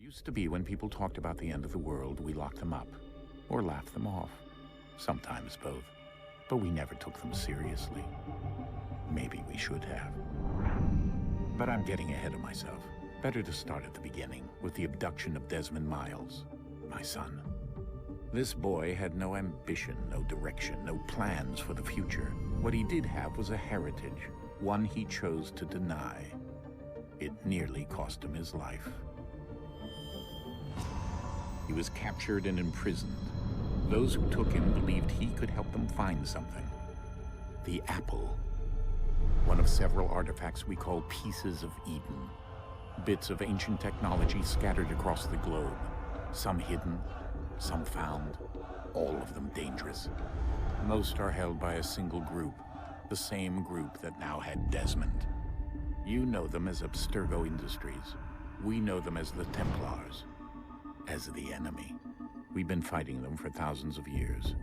Used to be when people talked about the end of the world, we locked them up, or laughed them off. Sometimes both. But we never took them seriously. Maybe we should have. But I'm getting ahead of myself. Better to start at the beginning, with the abduction of Desmond Miles, my son. This boy had no ambition, no direction, no plans for the future. What he did have was a heritage, one he chose to deny. It nearly cost him his life. He was captured and imprisoned. Those who took him believed he could help them find something. The apple. One of several artifacts we call pieces of Eden. Bits of ancient technology scattered across the globe. Some hidden, some found, all of them dangerous. Most are held by a single group, the same group that now had Desmond. You know them as Abstergo Industries. We know them as the Templars, as the enemy. We've been fighting them for thousands of years,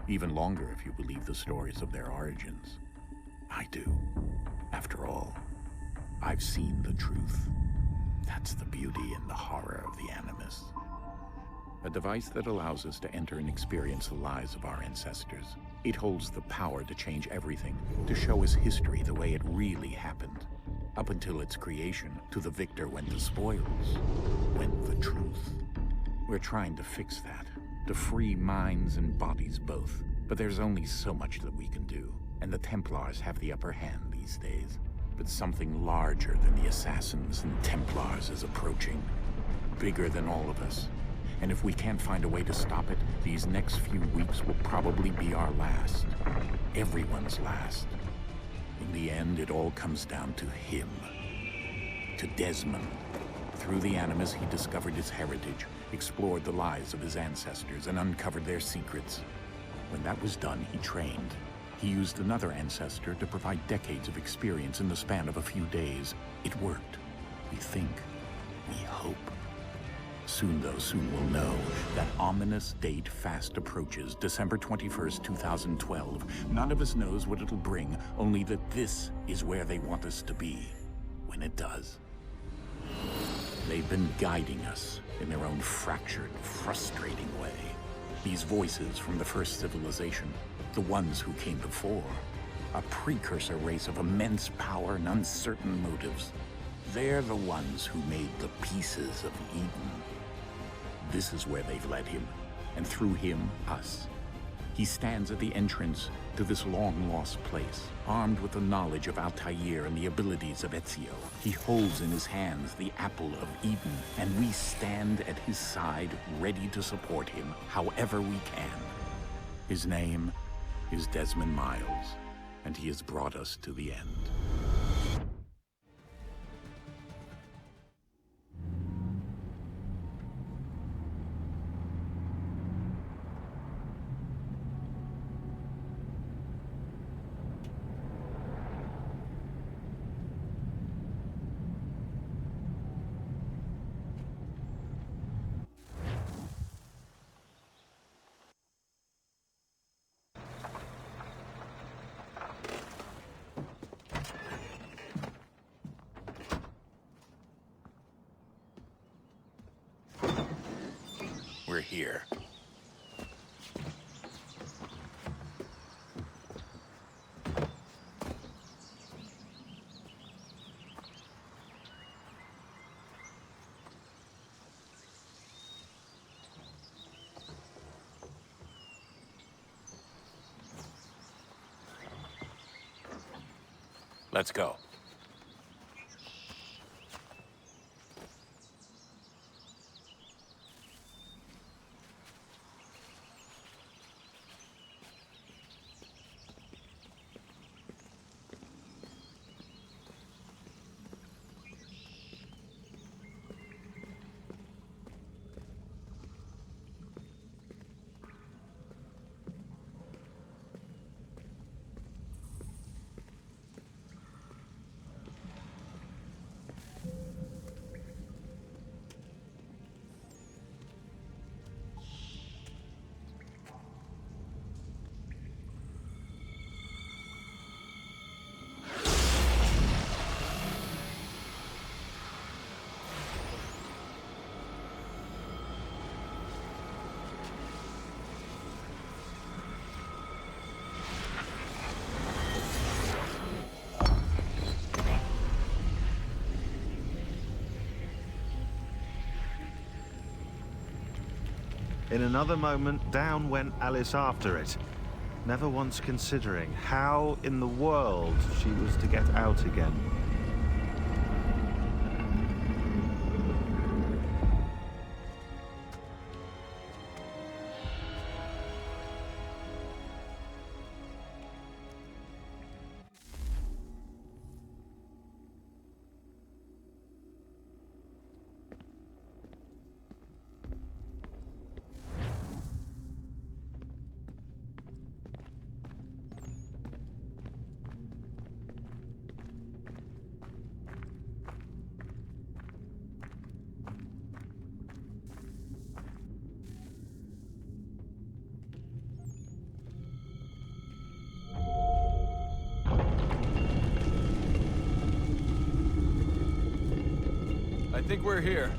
even longer if you believe the stories of their origins. I do. After all, I've seen the truth. That's the beauty and the horror of the Animus. A device that allows us to enter and experience the lives of our ancestors. It holds the power to change everything, to show us history the way it really happened. Up until its creation, to the victor went the spoils, went the truth. We're trying to fix that, to free minds and bodies both. But there's only so much that we can do, and the Templars have the upper hand these days. But something larger than the Assassins and Templars is approaching, bigger than all of us. And if we can't find a way to stop it, these next few weeks will probably be our last. Everyone's last. In the end, it all comes down to him. To Desmond. Through the Animus, he discovered his heritage, explored the lives of his ancestors, and uncovered their secrets. When that was done, he trained. He used another ancestor to provide decades of experience in the span of a few days. It worked. We think. We hope. Soon we'll know. That ominous date fast approaches, December 21st, 2012. None of us knows what it'll bring, only that this is where they want us to be, when it does. They've been guiding us in their own fractured, frustrating way. These voices from the first civilization, the ones who came before, a precursor race of immense power and uncertain motives. They're the ones who made the pieces of Eden. This is where they've led him, and through him, us. He stands at the entrance to this long-lost place, armed with the knowledge of Altair and the abilities of Ezio. He holds in his hands the apple of Eden, and we stand at his side, ready to support him however we can. His name is Desmond Miles, and he has brought us to the end. We're here. Let's go. In another moment, down went Alice after it, never once considering how in the world she was to get out again. I think we're here.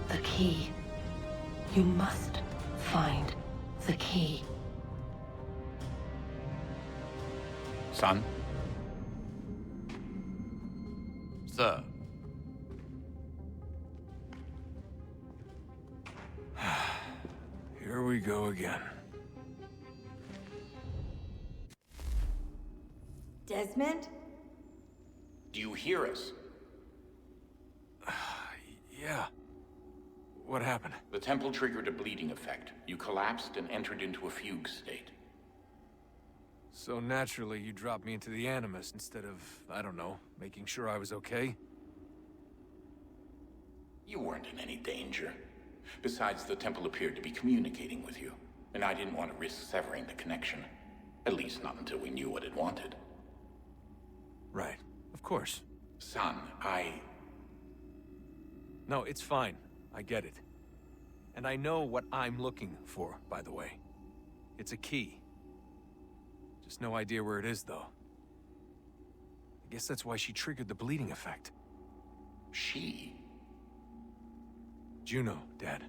The key. You must find the key. Son? Sir. Here we go again. Desmond? Do you hear us? Yeah. What happened? The temple triggered a bleeding effect. You collapsed and entered into a fugue state. So naturally, you dropped me into the Animus instead of, I don't know, making sure I was okay? You weren't in any danger. Besides, the temple appeared to be communicating with you, and I didn't want to risk severing the connection. At least not until we knew what it wanted. Right. Of course. Son, No, it's fine. I get it. And I know what I'm looking for, by the way. It's a key. Just no idea where it is, though. I guess that's why she triggered the bleeding effect. She? Juno, Dad.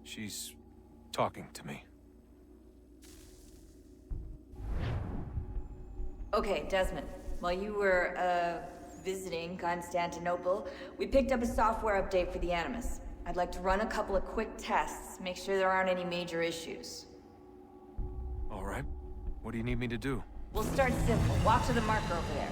She's talking to me. Okay, Desmond. While you were, visiting Constantinople, we picked up a software update for the Animus. I'd like to run a couple of quick tests, make sure there aren't any major issues. All right. What do you need me to do? We'll start simple. Walk to the marker over there.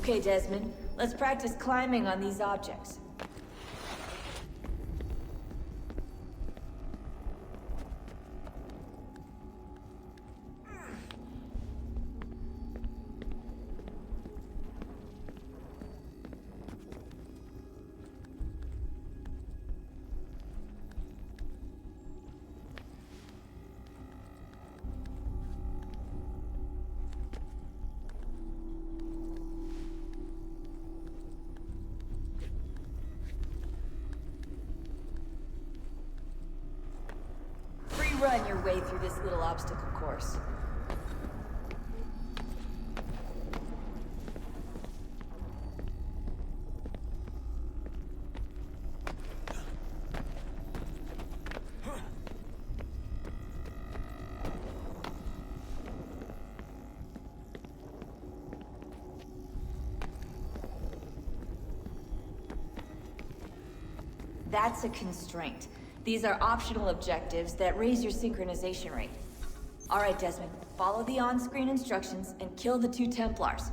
Okay, Desmond. Let's practice climbing on these objects. Run your way through this little obstacle course. That's a constraint. These are optional objectives that raise your synchronization rate. All right, Desmond. Follow the on-screen instructions and kill the 2 Templars.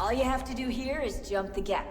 All you have to do here is jump the gap.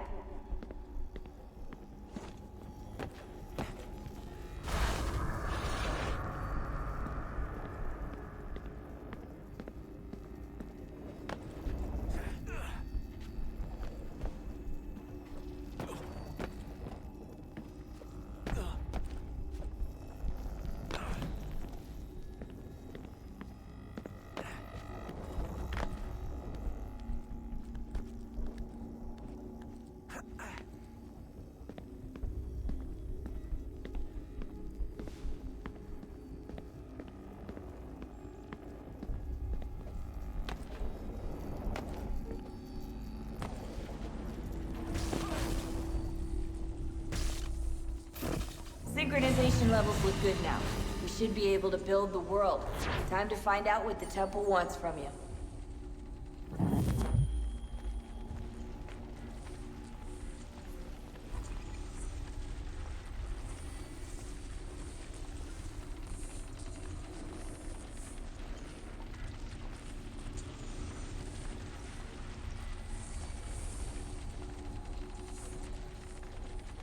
Synchronization levels look good now. We should be able to build the world. Time to find out what the temple wants from you.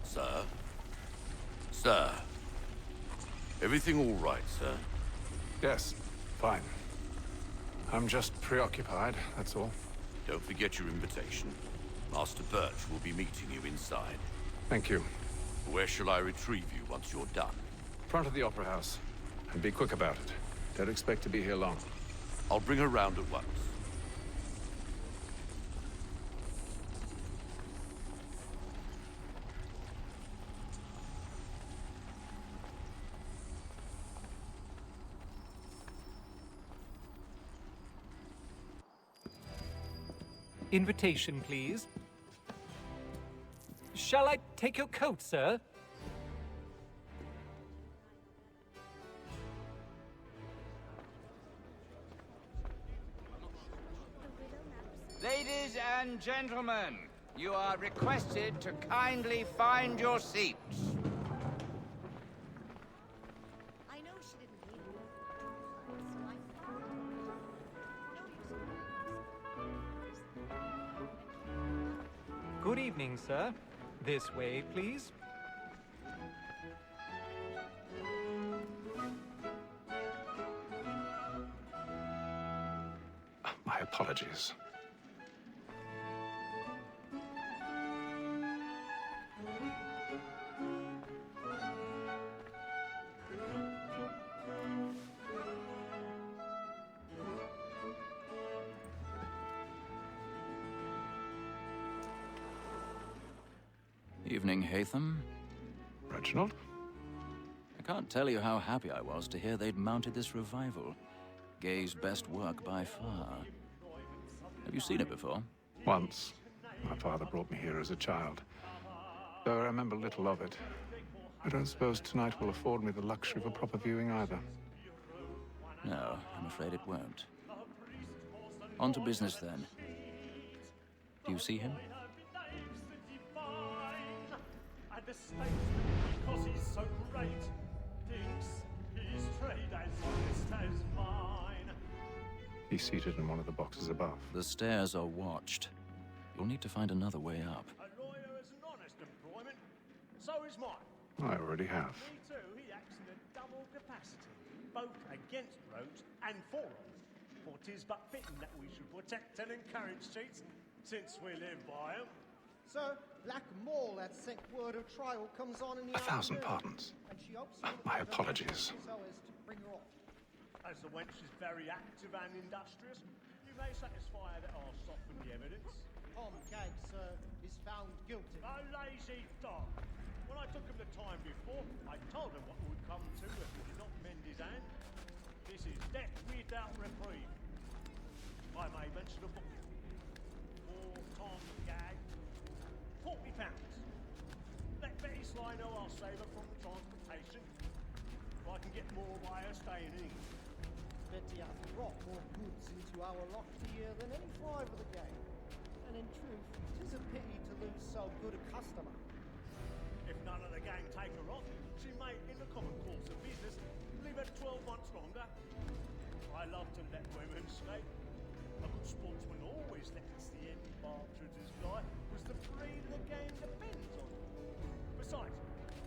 Sir? Sir? Everything all right, sir? Yes, fine. I'm just preoccupied, that's all. Don't forget your invitation. Master Birch will be meeting you inside. Thank you. Where shall I retrieve you once you're done? Front of the Opera House. And be quick about it. Don't expect to be here long. I'll bring her round at once. Invitation, please. Shall I take your coat, sir? Ladies and gentlemen, you are requested to kindly find your seats. I know she didn't mean it. Good evening, sir. This way, please. My apologies. Evening, Hatham. Reginald? I can't tell you how happy I was to hear they'd mounted this revival. Gay's best work by far. Have you seen it before? Once. My father brought me here as a child. Though I remember little of it. I don't suppose tonight will afford me the luxury of a proper viewing either. No, I'm afraid it won't. On to business, then. Do you see him? the statesman because he's so great. Thinks his trade as honest as mine. He's seated in one of the boxes above. The stairs are watched. You'll need to find another way up. A lawyer is an honest employment. So is mine. I already have. Me too. He acts in a double capacity, both against rogues and for us. For 'tis but fitting that we should protect and encourage cheats, since we live by 'em. Sir, Black Mole had sent word of trial comes on in the 1,000 afternoon, pardons. and she hopes My apologies. so as to bring her off. As the wench is very active and industrious, you may satisfy her that I'll soften the evidence. Tom Gag, sir, is found guilty. A lazy dog. When I took him the time before, I told him what would come to if he did not mend his hand. This is death without reprieve. I may mention a book. For Tom Gag, £40. Let Betty Sly know I'll save her from the transportation. I can get more by her staying in. Betty hath brought more goods into our lofty year than any five of the gang. And in truth, 'tis a pity to lose so good a customer. If none of the gang take her on, she may, in the common course of business, leave her 12 months longer. I love to let women escape. A good sportsman always lets the end partridges fly, because the breed of the game depends on it. Besides,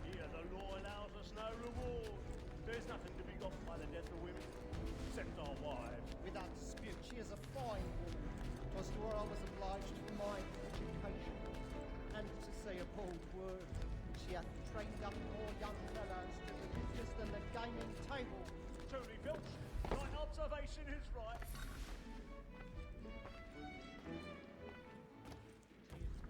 here the law allows us no reward. There's nothing to be got by the death of women, except our wives. Without dispute, she is a fine woman. 'Twas to her I was obliged for my education. And to say a bold word, she hath trained up more young fellows to the business than the gaming table. Truly, Filch, my observation is right.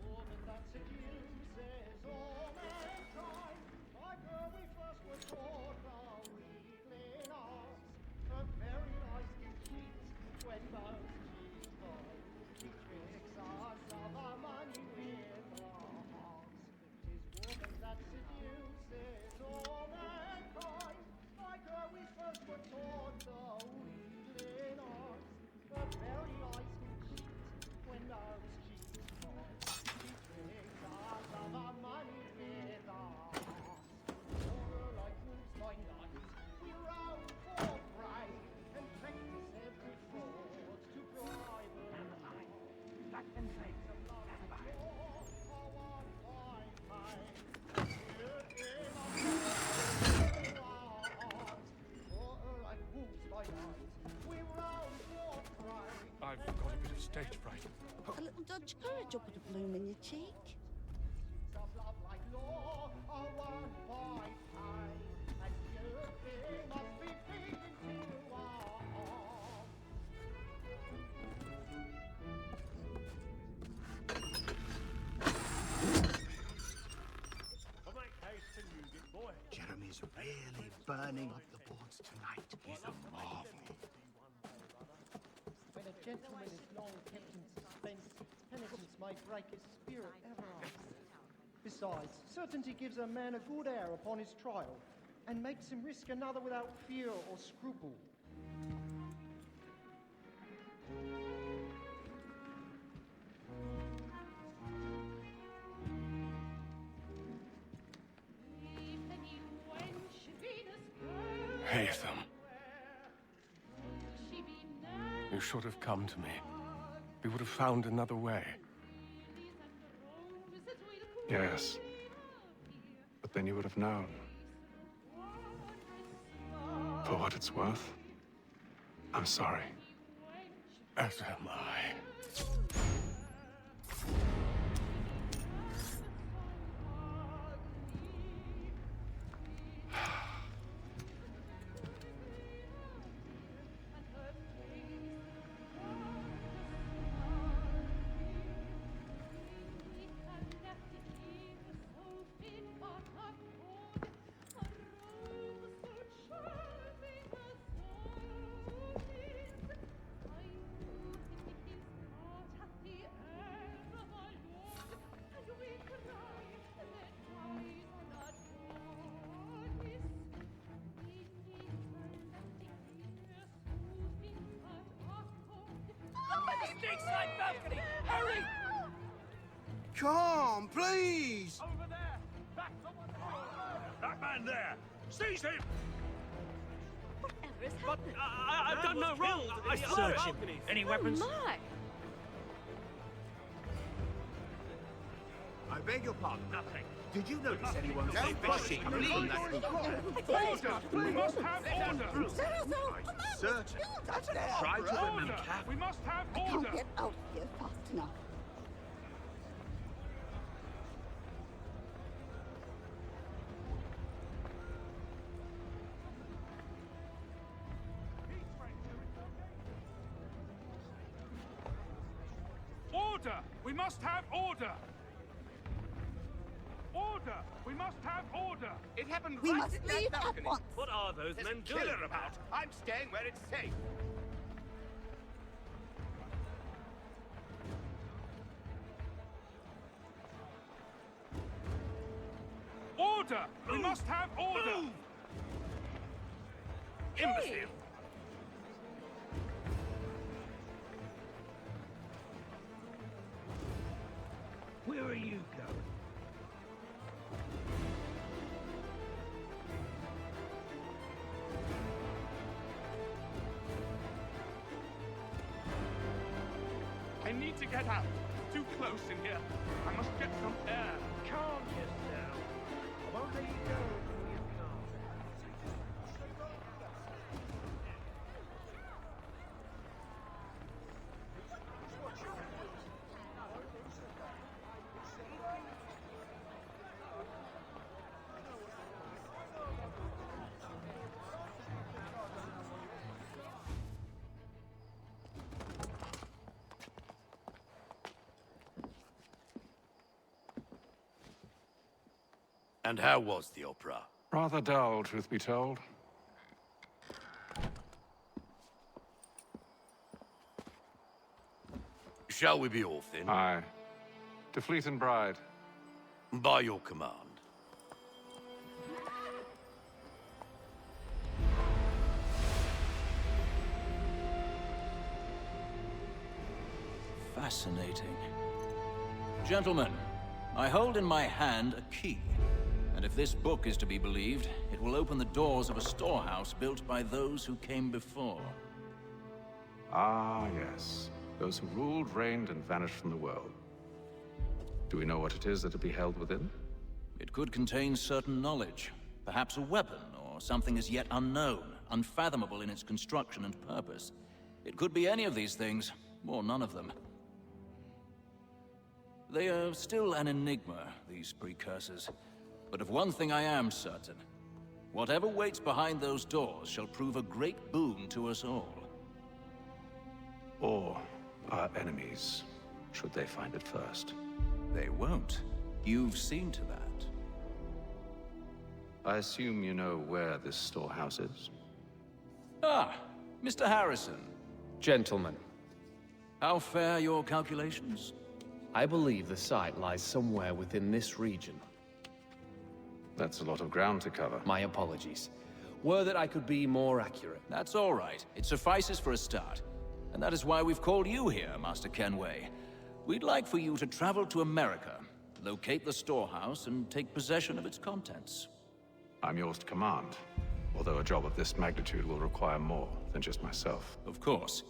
More than that seduces all mankind. Like her we first were taught our weakling arts. Her very eyes can cheat when most she's gone. She tricks us of our money with our hearts. 'Tis woman that seduces all mankind. Like her we first were taught the weakling arts. Her very eyes can cheat when most she's gone. She tricks us of our money with our hearts. Horror like wolves by night, we roam for prey and practice every fraud to bribe her. Back and take some love. I've got a bit of stage fright. A little dodge courage will put a bloom in your cheek. Jeremy's really burning up the boards tonight. He's a marvel. When a gentleman is long kept in suspense, penitence may break his spirit ever after. Besides, certainty gives a man a good air upon his trial, and makes him risk another without fear or scruple. Haytham. You should have come to me. We would have found another way. Yes. But then you would have known. For what it's worth, I'm sorry. As am I. Come, please! Over there! Back That man there! Seize him! Whatever has happened? I've done no wrong! I search him! Any weapons? Oh my! I beg your pardon. Nothing. Did you notice anyone fishing from that boat? Order! We must have order! Certain. Try to remember. We must have I can't order! get out of here fast enough. Order! We must have order! Order! We must have order! It happened We right must in that leave at balcony. once. What are those men doing? Killer about? I'm staying where it's safe. Order! We must have order! Imbecile! Where are you going? I need to get out. Too close in here. I must get some air. Calm yourself. I won't let you go until you're calm. And how was the opera? Rather dull, truth be told. Shall we be off then? Aye. To Fleet and Bride. By your command. Fascinating. Gentlemen, I hold in my hand a key. And if this book is to be believed, it will open the doors of a storehouse built by those who came before. Ah, yes. Those who ruled, reigned, and vanished from the world. Do we know what it is that will be held within? It could contain certain knowledge. Perhaps a weapon, or something as yet unknown, unfathomable in its construction and purpose. It could be any of these things, or none of them. They are still an enigma, these precursors. But of one thing I am certain. Whatever waits behind those doors shall prove a great boon to us all. Or our enemies, should they find it first. They won't. You've seen to that. I assume you know where this storehouse is? Ah, Mr. Harrison. Gentlemen, How fare your calculations? I believe the site lies somewhere within this region. That's a lot of ground to cover. My apologies. Were that I could be more accurate. That's all right. It suffices for a start. And that is why we've called you here, Master Kenway. We'd like for you to travel to America, locate the storehouse, and take possession of its contents. I'm yours to command, although a job of this magnitude will require more than just myself. Of course.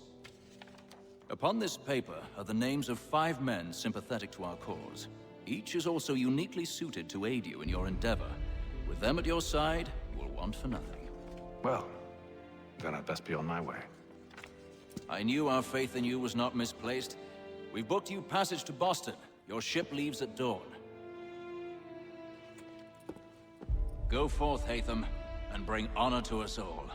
Upon this paper are the names of 5 men sympathetic to our cause. Each is also uniquely suited to aid you in your endeavor. With them at your side, you will want for nothing. Well, then I'd best be on my way. I knew our faith in you was not misplaced. We've booked you passage to Boston. Your ship leaves at dawn. Go forth, Hatham, and bring honor to us all.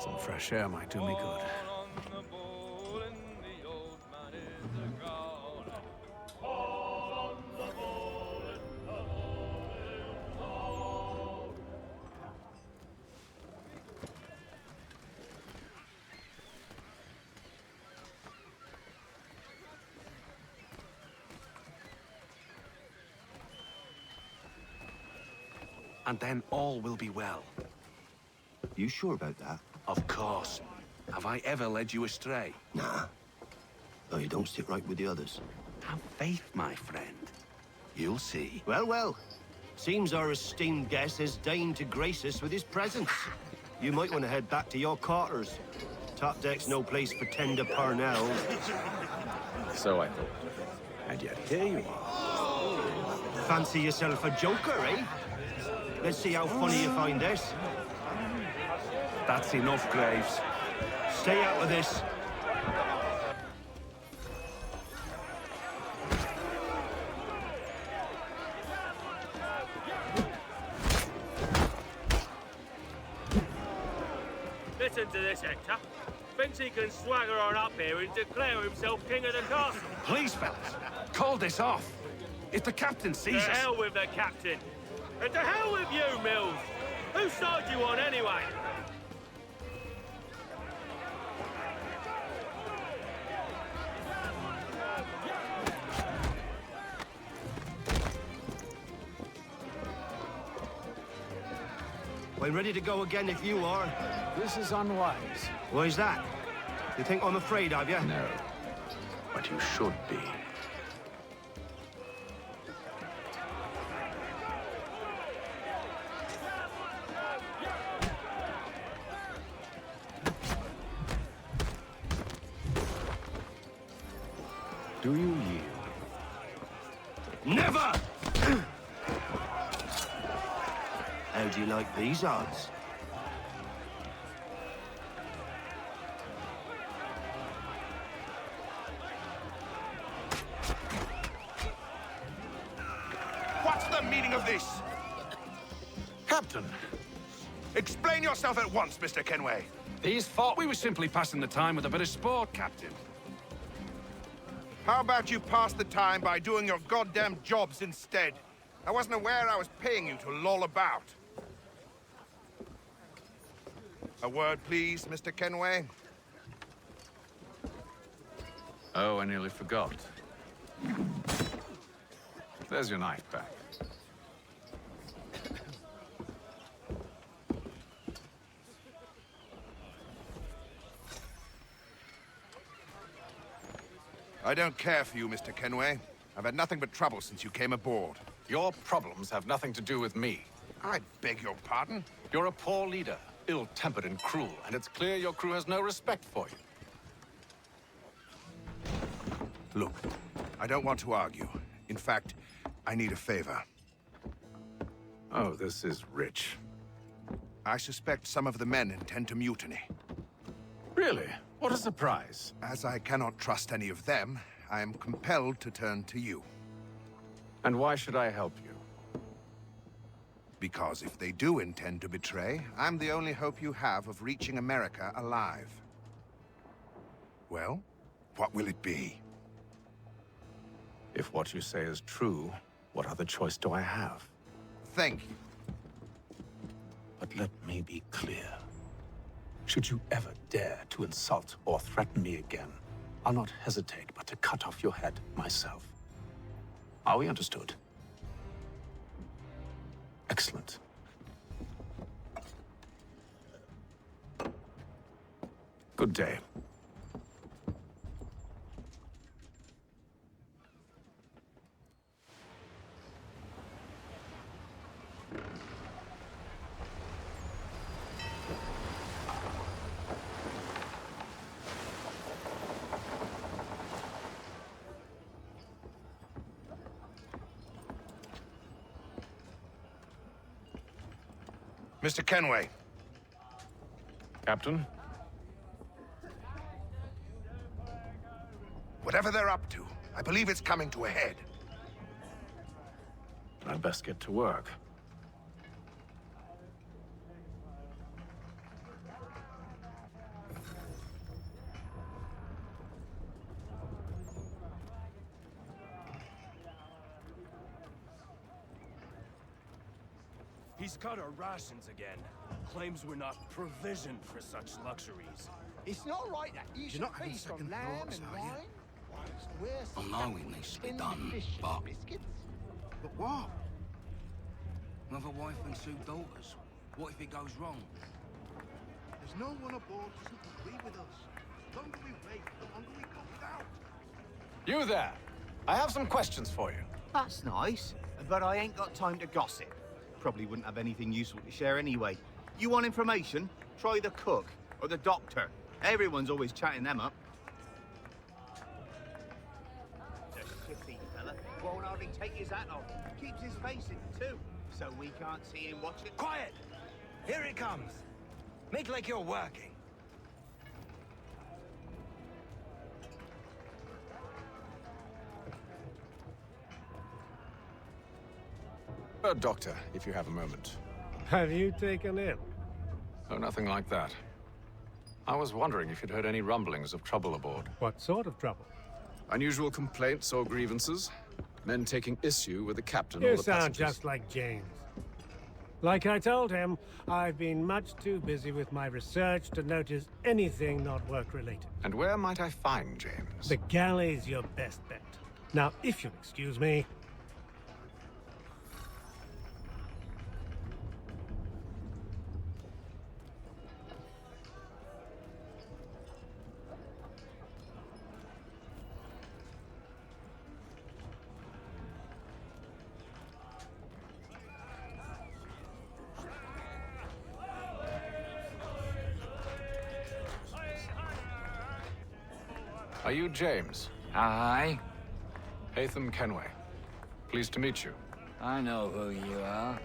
Some fresh air might do me good. And then all will be well. You sure about that? Of course. Have I ever led you astray? Nah. No, you don't sit right with the others. Have faith, my friend. You'll see. Well, well. Seems our esteemed guest has deigned to grace us with his presence. You might want to head back to your quarters. Top deck's no place for tender parnell. So I thought. And yet here you are. Fancy yourself a joker, eh? Let's see how funny you find this. That's enough, Graves. Stay out of this. Listen to this, Hector. Thinks he can swagger on up here and declare himself king of the castle. Please, fellas. Call this off. If the captain sees To us... hell with the captain. And to hell with you, Mills. Whose side you on, anyway? I'm ready to go again if you are. This is unwise. Why's that? You think I'm afraid of you? No. But you should be. Do you yield? Never! How do you like these odds? What's the meaning of this? Captain! Explain yourself at once, Mr. Kenway. These thought we were simply passing the time with a bit of sport, Captain. How about you pass the time by doing your goddamn jobs instead? I wasn't aware I was paying you to loll about. A word, please, Mr. Kenway. Oh, I nearly forgot. There's your knife back. I don't care for you, Mr. Kenway. I've had nothing but trouble since you came aboard. Your problems have nothing to do with me. I beg your pardon? You're a poor leader, ill-tempered and cruel, and it's clear your crew has no respect for you. Look, I don't want to argue. In fact, I need a favor. Oh, this is rich. I suspect some of the men intend to mutiny. Really? What a surprise. As I cannot trust any of them, I am compelled to turn to you. And why should I help you? Because if they do intend to betray, I'm the only hope you have of reaching America alive. Well, what will it be? If what you say is true, what other choice do I have? Thank you. But let me be clear. Should you ever dare to insult or threaten me again, I'll not hesitate but to cut off your head myself. Are we understood? Excellent. Good day. Mr. Kenway. Captain? Whatever they're up to, I believe it's coming to a head. I'd best get to work. He's cut our rations again. Claims we're not provisioned for such luxuries. It's not right that you should not having feast on second lamb thoughts, and are you? wine. Whilst we're I stuck know it with needs to be tinned done, fish and but- biscuits. But what? Another wife and 2 daughters. What if it goes wrong? There's no one aboard who doesn't agree with us. The longer we wait, the longer we go without. You there! I have some questions for you. That's nice, but I ain't got time to gossip. Probably wouldn't have anything useful to share anyway. You want information? Try the cook or the doctor. Everyone's always chatting them up. The shifty fella won't hardly take his hat off. Keeps his face in too, so we can't see him watching. Quiet! Here it comes. Make like you're working. Doctor, if you have a moment. Have you taken ill? Oh, nothing like that. I was wondering if you'd heard any rumblings of trouble aboard. What sort of trouble? Unusual complaints or grievances? Men taking issue with the captain or You the sound passengers? just like James. Like I told him, I've been much too busy with my research to notice anything not work-related. And where might I find James? The galley's your best bet. Now, if you'll excuse me... Are you James? Aye. Hatham Kenway. Pleased to meet you. I know who you are.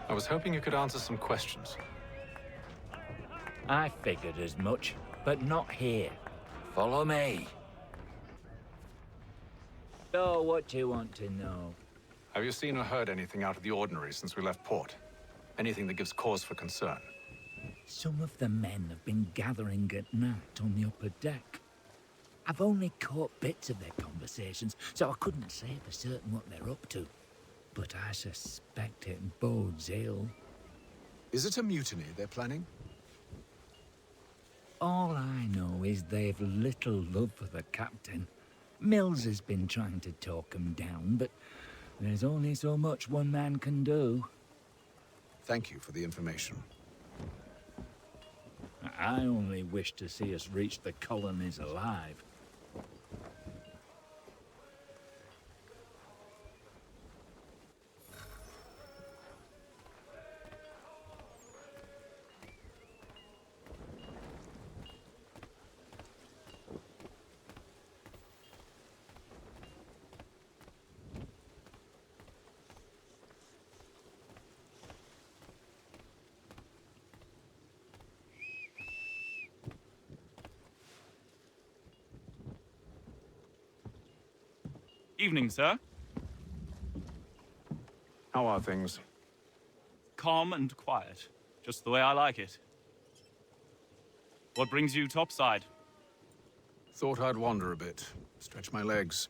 I was hoping you could answer some questions. I figured as much, but not here. Follow me. So, what do you want to know? Have you seen or heard anything out of the ordinary since we left port? Anything that gives cause for concern? Some of the men have been gathering at night on the upper deck. I've only caught bits of their conversations, so I couldn't say for certain what they're up to. But I suspect it bodes ill. Is it a mutiny they're planning? All I know is they've little love for the captain. Mills has been trying to talk him down, but there's only so much one man can do. Thank you for the information. I only wish to see us reach the colonies alive. Evening, sir. How are things? Calm and quiet. Just the way I like it. What brings you topside? Thought I'd wander a bit. Stretch my legs.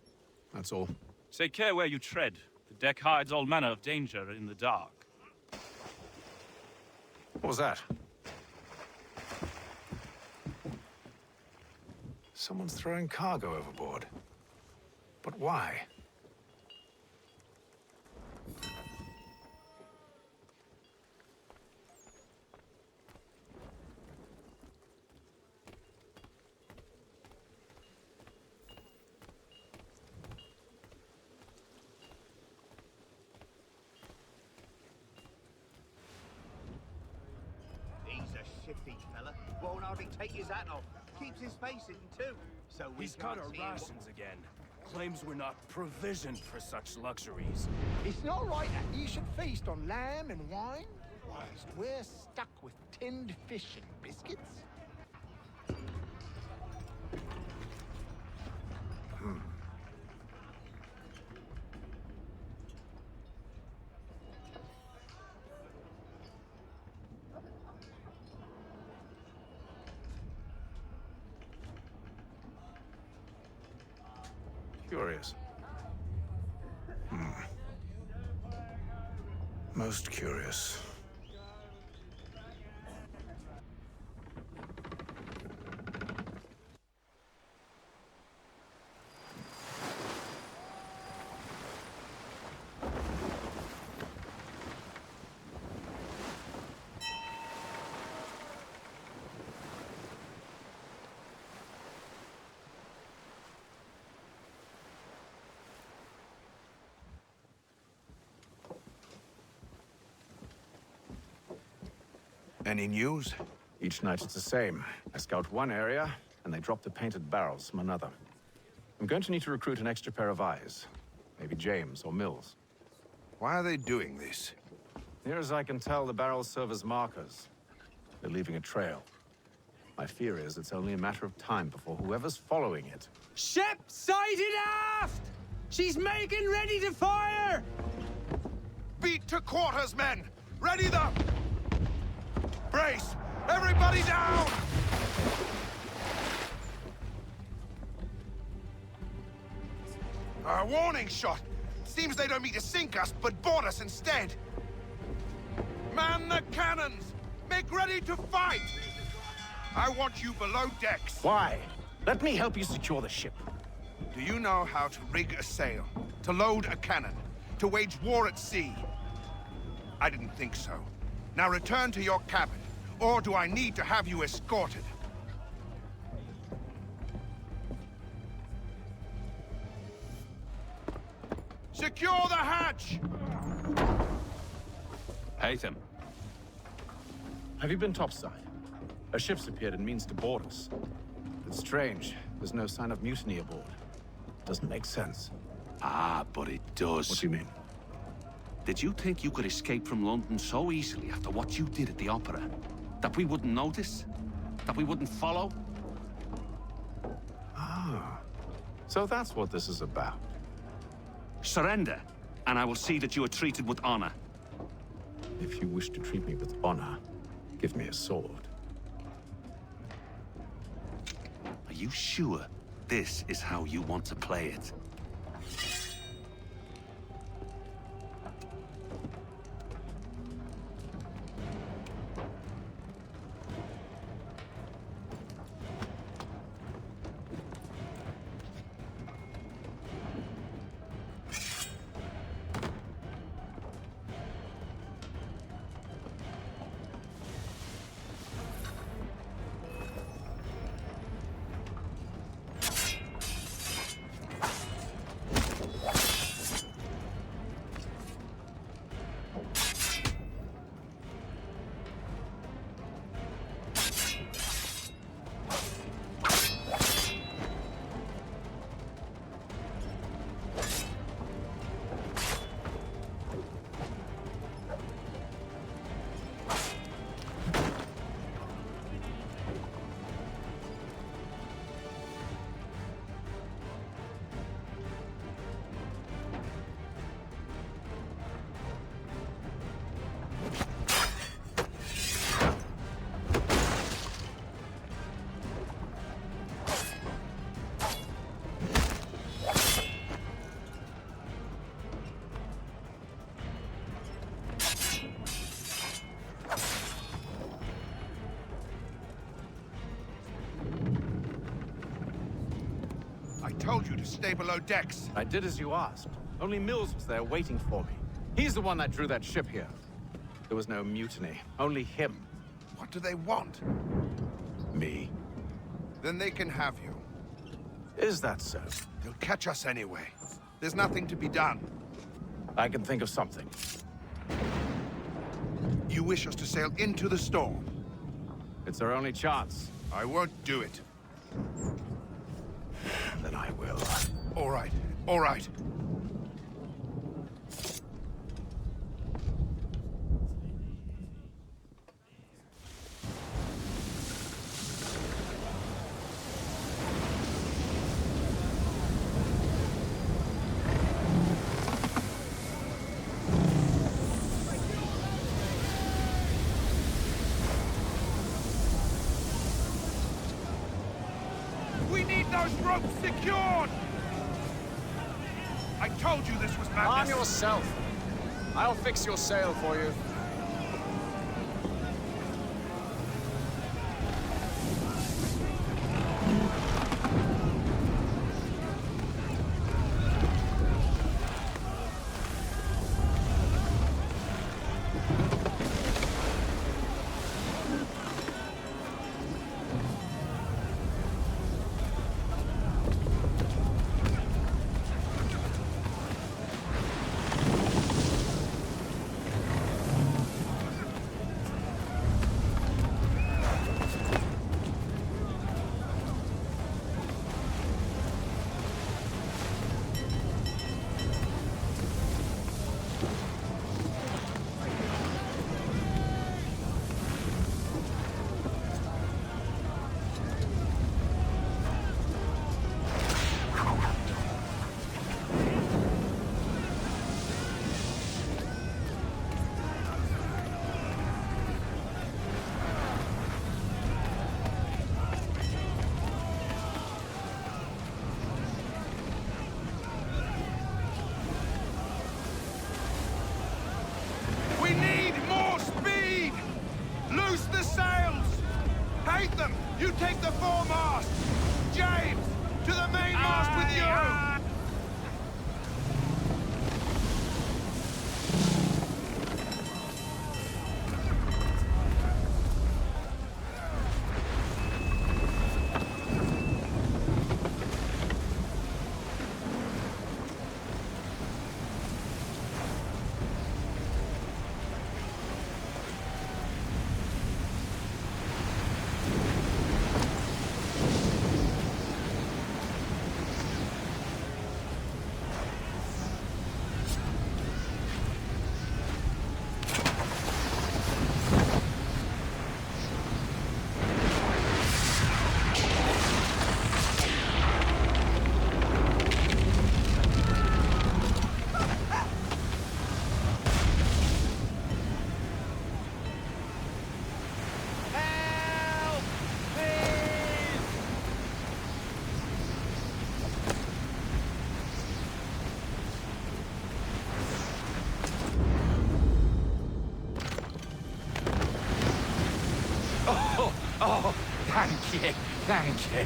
That's all. Take care where you tread. The deck hides all manner of danger in the dark. What was that? Someone's throwing cargo overboard. But why? He's a shifty fella. Won't hardly take his hat off. Keeps his face in too, so we He's can't cut our see him. rations again. Claims we're not provisioned for such luxuries. It's not right that you should feast on lamb and wine, whilst we're stuck with tinned fish and biscuits. Curious. Most curious. Any news? Each night it's the same. I scout one area, and they drop the painted barrels from another. I'm going to need to recruit an extra pair of eyes. Maybe James or Mills. Why are they doing this? Near as I can tell, the barrels serve as markers. They're leaving a trail. My fear is it's only a matter of time before whoever's following it... Ship sighted aft! She's making ready to fire! Beat to quarters, men! Ready the... Brace! Everybody down! A warning shot! Seems they don't mean to sink us, but board us instead! Man the cannons! Make ready to fight! I want you below decks. Why? Let me help you secure the ship. Do you know how to rig a sail? To load a cannon? To wage war at sea? I didn't think so. Now return to your cabin, or do I need to have you escorted? Secure the hatch! Haytham. Have you been topside? A ship's appeared and means to board us. It's strange. There's no sign of mutiny aboard. Doesn't make sense. Ah, but it does. What do you mean? Did you think you could escape from London so easily after what you did at the opera? That we wouldn't notice? That we wouldn't follow? Ah. So that's what this is about. Surrender, and I will see that you are treated with honor. If you wish to treat me with honor, give me a sword. Are you sure this is how you want to play it? I told you to stay below decks. I did as you asked. Only Mills was there waiting for me. He's the one that drew that ship here. There was no mutiny, only him. What do they want? Me. Then they can have you. Is that so? They'll catch us anyway. There's nothing to be done. I can think of something. You wish us to sail into the storm? It's our only chance. I won't do it. Then I will. All right, all right. We need those ropes secured! I told you this was madness. Arm yourself. I'll fix your sail for you. We need more speed! Loose the sails! Hatham, you take the foremast! James, to the mainmast with you! Oh, thank you, thank you.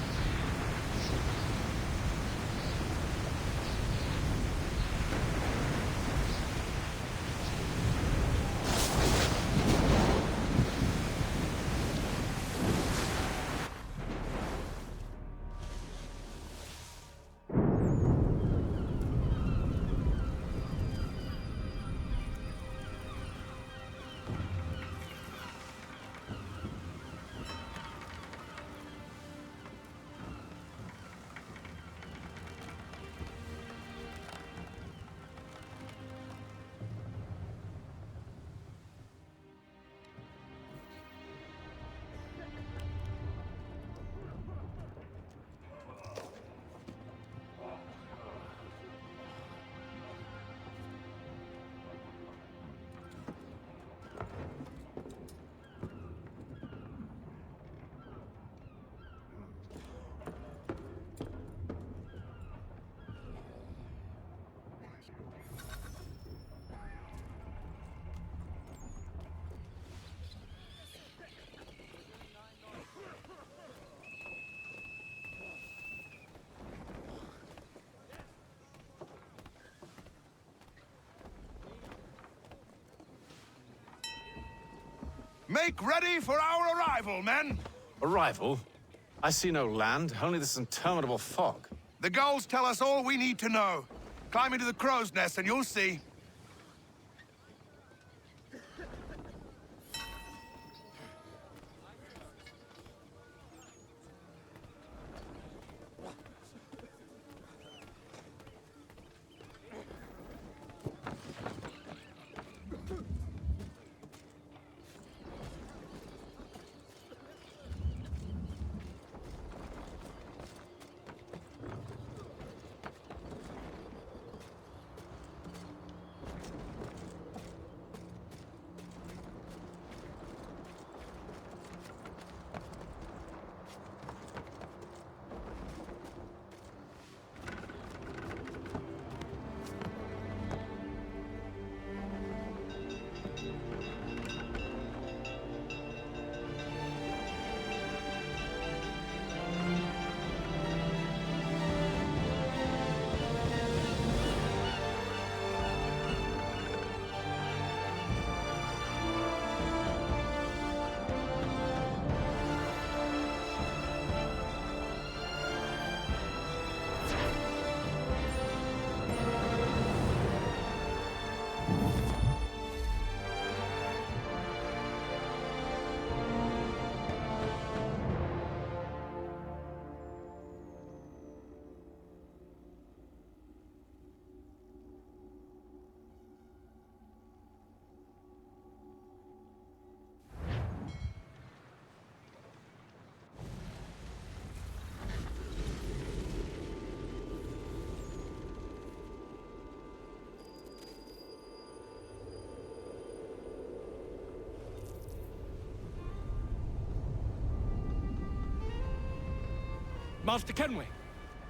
Make ready for our arrival, men! Arrival? I see no land, only this interminable fog. The gulls tell us all we need to know. Climb into the crow's nest and you'll see. Master Kenway!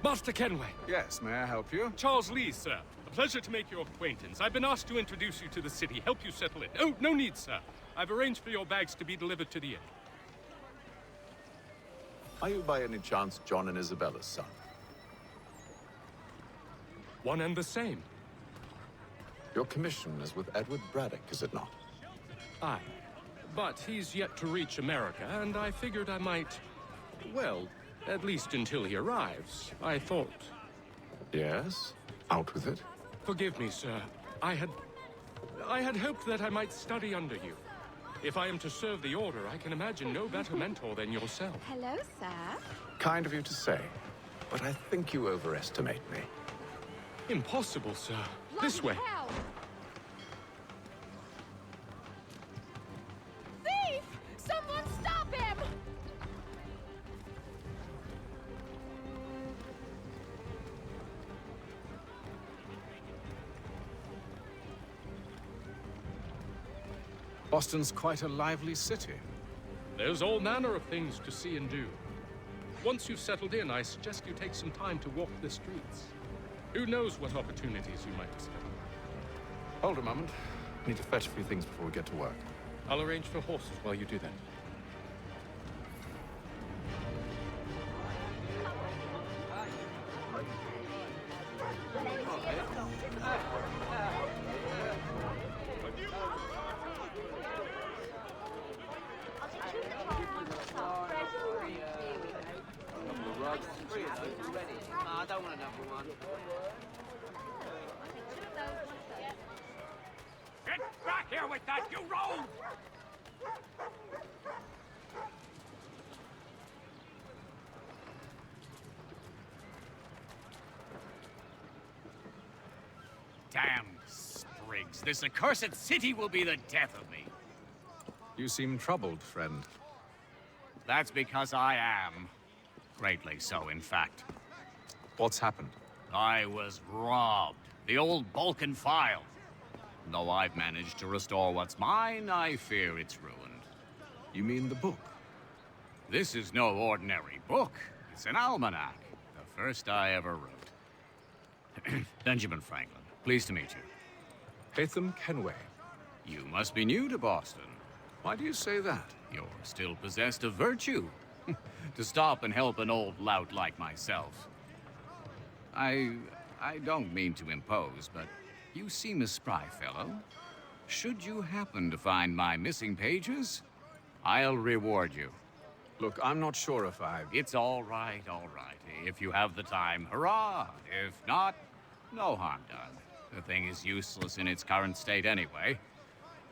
Master Kenway! Yes, may I help you? Charles Lee, sir. A pleasure to make your acquaintance. I've been asked to introduce you to the city, help you settle in. Oh, no need, sir. I've arranged for your bags to be delivered to the inn. Are you by any chance John and Isabella's son? One and the same. Your commission is with Edward Braddock, is it not? Aye. But he's yet to reach America, and I figured I might... Well, at least until he arrives, I thought. Yes? Out with it. Forgive me, sir. I had hoped that I might study under you. If I am to serve the Order, I can imagine no better mentor than yourself. Hello, sir. Kind of you to say, but I think you overestimate me. Impossible, sir. This way. Hell. Thief! Someone stop him! Boston's quite a lively city. There's all manner of things to see and do. Once you've settled in, I suggest you take some time to walk the streets. Who knows what opportunities you might discover. Hold a moment. I need to fetch a few things before we get to work. I'll arrange for horses while you do that. I don't want another one. Get back here with that, you rogue! Damn sprigs. This accursed city will be the death of me. You seem troubled, friend. That's because I am. Greatly so, in fact. What's happened? I was robbed. The old Balkan file. Though I've managed to restore what's mine, I fear it's ruined. You mean the book? This is no ordinary book. It's an almanac. The first I ever wrote. Benjamin Franklin, pleased to meet you. Hatham Kenway. You must be new to Boston. Why do you say that? You're still possessed of virtue. To stop and help an old lout like myself. I don't mean to impose, but you seem a spry fellow. Should you happen to find my missing pages, I'll reward you. Look, I'm not sure if I... It's all right, all right. If you have the time, hurrah! If not, no harm done. The thing is useless in its current state anyway.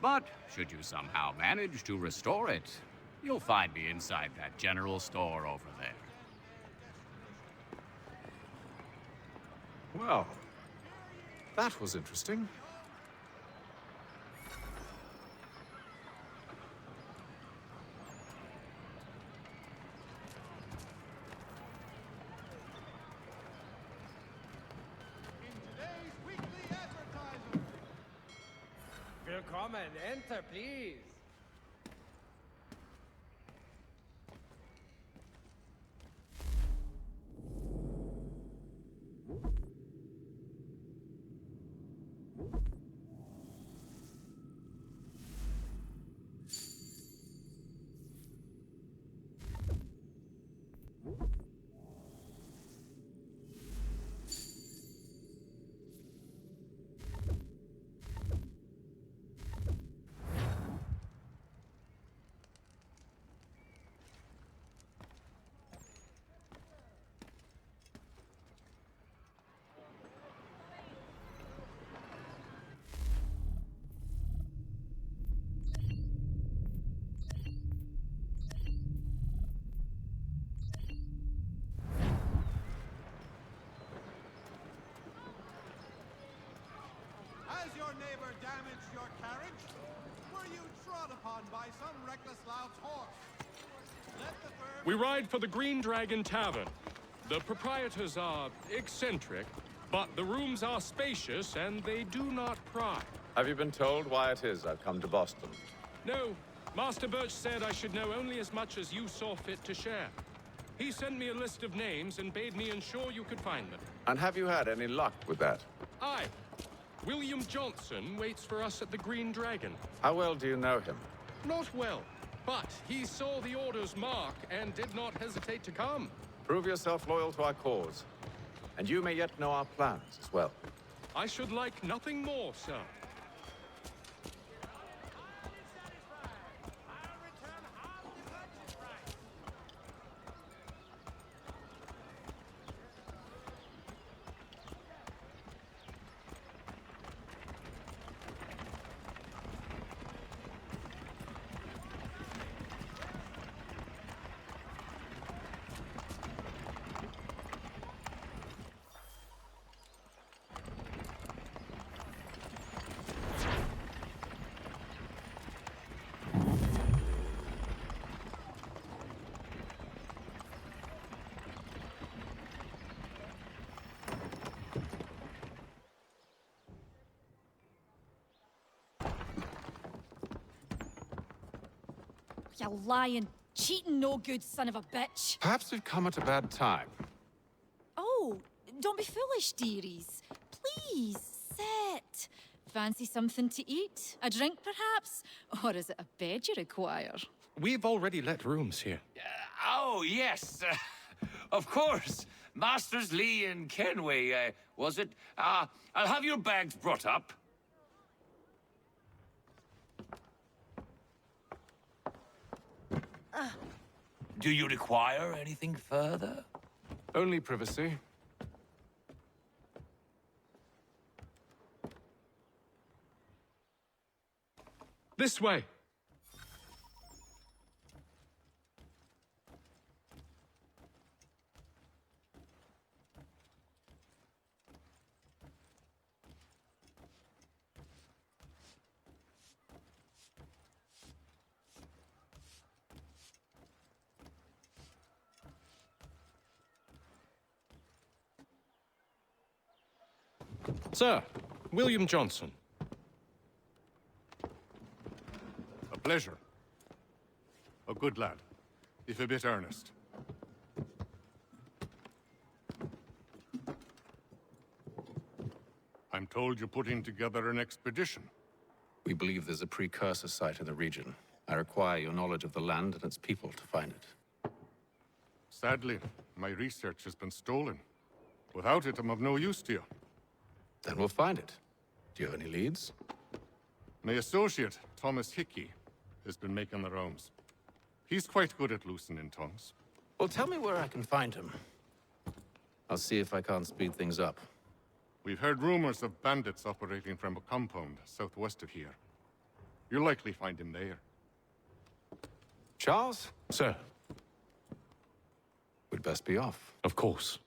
But should you somehow manage to restore it, you'll find me inside that general store over there. Well, that was interesting. Willkommen, enter, please. Has your neighbor damaged your carriage? Were you trod upon by some reckless lout's horse? Let the firm... We ride for the Green Dragon Tavern. The proprietors are eccentric, but the rooms are spacious and they do not pry. Have you been told why it is I've come to Boston? No, Master Birch said I should know only as much as you saw fit to share. He sent me a list of names and bade me ensure you could find them. And have you had any luck with that? Aye. William Johnson waits for us at the Green Dragon. How well do you know him? Not well, but he saw the Order's mark and did not hesitate to come. Prove yourself loyal to our cause. And you may yet know our plans as well. I should like nothing more, sir. You lying, cheating, no good son of a bitch. Perhaps we've come at a bad time. Oh, don't be foolish, dearies. Please, sit. Fancy something to eat? A drink, perhaps? Or is it a bed you require? We've already let rooms here. Oh, yes. Of course. Masters Lee and Kenway, was it? I'll have your bags brought up. Do you require anything further? Only privacy. This way. Sir, William Johnson. A pleasure. A good lad, if a bit earnest. I'm told you're putting together an expedition. We believe there's a precursor site in the region. I require your knowledge of the land and its people to find it. Sadly, my research has been stolen. Without it, I'm of no use to you. Then we'll find it. Do you have any leads? My associate, Thomas Hickey, has been making the rounds. He's quite good at loosening tongues. Well, tell me where I can find him. I'll see if I can't speed things up. We've heard rumors of bandits operating from a compound southwest of here. You'll likely find him there. Charles? Sir. We'd best be off. Of course.